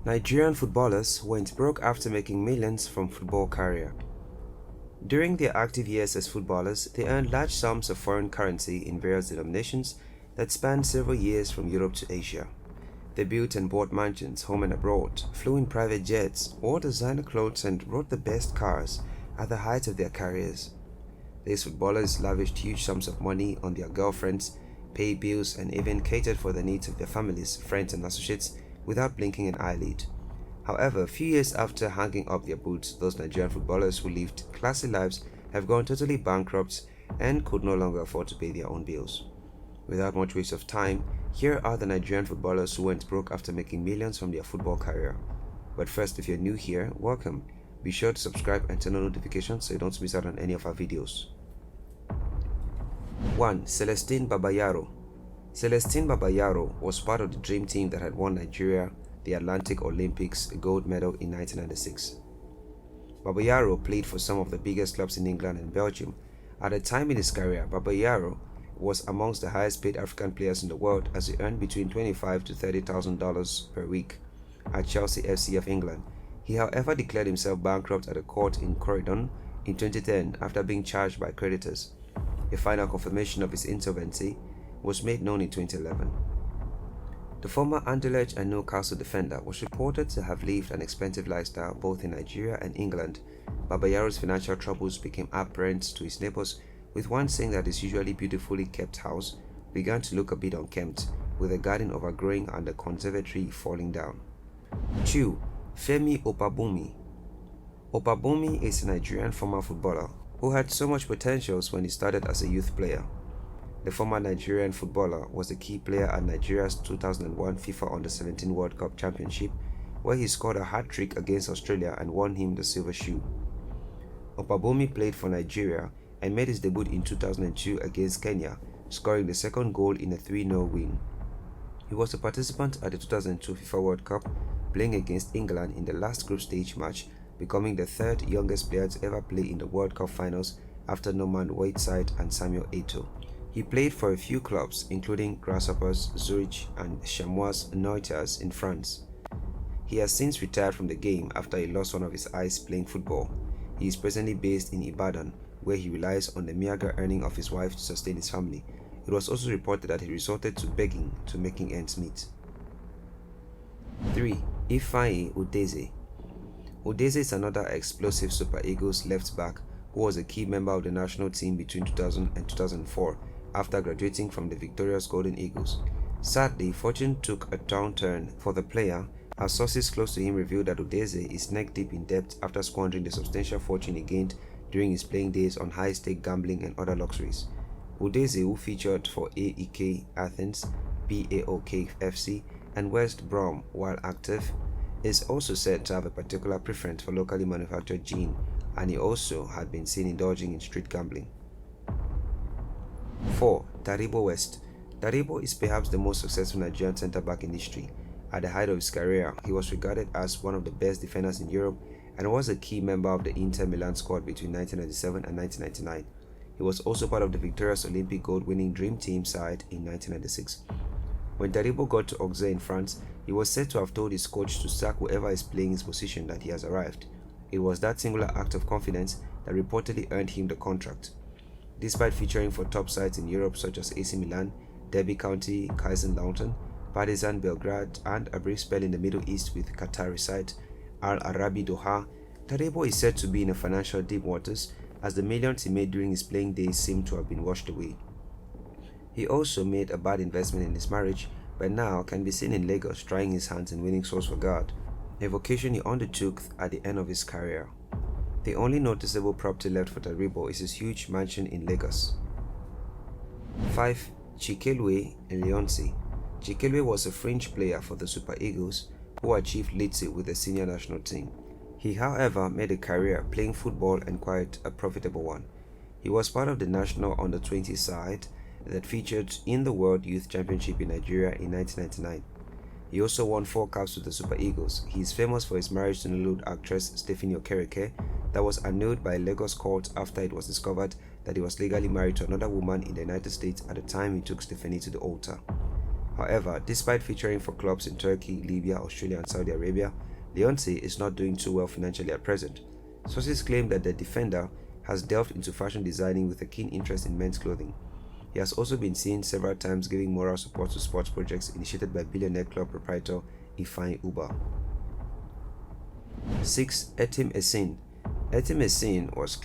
Nigerian footballers went broke after making millions from football career. During their active years as footballers, they earned large sums of foreign currency in various denominations that spanned several years from Europe to Asia. They built and bought mansions home and abroad, flew in private jets, wore designer clothes and rode the best cars at the height of their careers. These footballers lavished huge sums of money on their girlfriends, paid bills and even catered for the needs of their families, friends and associates without blinking an eyelid. However, a few years after hanging up their boots, those Nigerian footballers who lived classy lives have gone totally bankrupt and could no longer afford to pay their own bills. Without much waste of time, here are the Nigerian footballers who went broke after making millions from their football career. But first, if you're new here, welcome. Be sure to subscribe and turn on notifications so you don't miss out on any of our videos. 1. Celestine Babayaro. Celestine Babayaro was part of the dream team that had won Nigeria the Atlantic Olympics gold medal in 1996. Babayaro played for some of the biggest clubs in England and Belgium. At a time in his career, Babayaro was amongst the highest paid African players in the world as he earned between $25,000 to $30,000 per week at Chelsea FC of England. He however declared himself bankrupt at a court in Croydon in 2010 after being charged by creditors. A final confirmation of his insolvency was made known in 2011. The former Anderlecht and Newcastle defender was reported to have lived an expensive lifestyle both in Nigeria and England. Babayaro's financial troubles became apparent to his neighbors, with one saying that his usually beautifully kept house began to look a bit unkempt, with the garden overgrowing and the conservatory falling down. 2. Femi Oladipo. Oladipo is a Nigerian former footballer who had so much potential when he started as a youth player. The former Nigerian footballer was a key player at Nigeria's 2001 FIFA Under-17 World Cup Championship, where he scored a hat-trick against Australia and won him the silver shoe. Oladipo played for Nigeria and made his debut in 2002 against Kenya, scoring the second goal in a 3-0 win. He was a participant at the 2002 FIFA World Cup, playing against England in the last group stage match, becoming the third youngest player to ever play in the World Cup finals after Norman Whiteside and Samuel Eto'o. He played for a few clubs, including Grasshoppers, Zurich, and Chamois Neuters in France. He has since retired from the game after he lost one of his eyes playing football. He is presently based in Ibadan, where he relies on the meager earning of his wife to sustain his family. It was also reported that he resorted to begging to making ends meet. 3. Ifeanyi Udeze. Udeze is another explosive Super Eagles left back who was a key member of the national team between 2000 and 2004 after graduating from the victorious Golden Eagles. Sadly, fortune took a downturn for the player as sources close to him revealed that Udeze is neck-deep in debt after squandering the substantial fortune he gained during his playing days on high-stake gambling and other luxuries. Udeze, who featured for AEK Athens, PAOK FC, and West Brom while active, is also said to have a particular preference for locally manufactured gin, and he also had been seen indulging in street gambling. 4. Taribo West. Taribo is perhaps the most successful Nigerian centre-back in history. At the height of his career, he was regarded as one of the best defenders in Europe and was a key member of the Inter Milan squad between 1997 and 1999. He was also part of the victorious Olympic gold-winning Dream Team side in 1996. When Taribo got to Auxerre in France, he was said to have told his coach to sack whoever is playing his position that he has arrived. It was that singular act of confidence that reportedly earned him the contract. Despite featuring for top sides in Europe such as AC Milan, Derby County, Kaiserslautern, Partizan Belgrade, and a brief spell in the Middle East with Qatari side Al Arabi Doha, Taribo is said to be in a financial deep waters as the millions he made during his playing days seem to have been washed away. He also made a bad investment in his marriage, but now can be seen in Lagos trying his hands in winning souls for God, a vocation he undertook at the end of his career. The only noticeable property left for Taribo is his huge mansion in Lagos. 5. Chikelu Leonsi. Chikelu was a fringe player for the Super Eagles who achieved little with the senior national team. He, however, made a career playing football and quite a profitable one. He was part of the national under-20 side that featured in the World Youth Championship in Nigeria in 1999. He also won 4 caps with the Super Eagles. He is famous for his marriage to Nollywood actress Stephanie Okereke that was annulled by a Lagos court after it was discovered that he was legally married to another woman in the United States at the time he took Stephanie to the altar. However, despite featuring for clubs in Turkey, Libya, Australia, and Saudi Arabia, Leonte is not doing too well financially at present. Sources claim that the defender has delved into fashion designing with a keen interest in men's clothing. He has also been seen several times giving moral support to sports projects initiated by billionaire club proprietor Ifeanyi Uba. 6. Etim Esin. Etim Esin was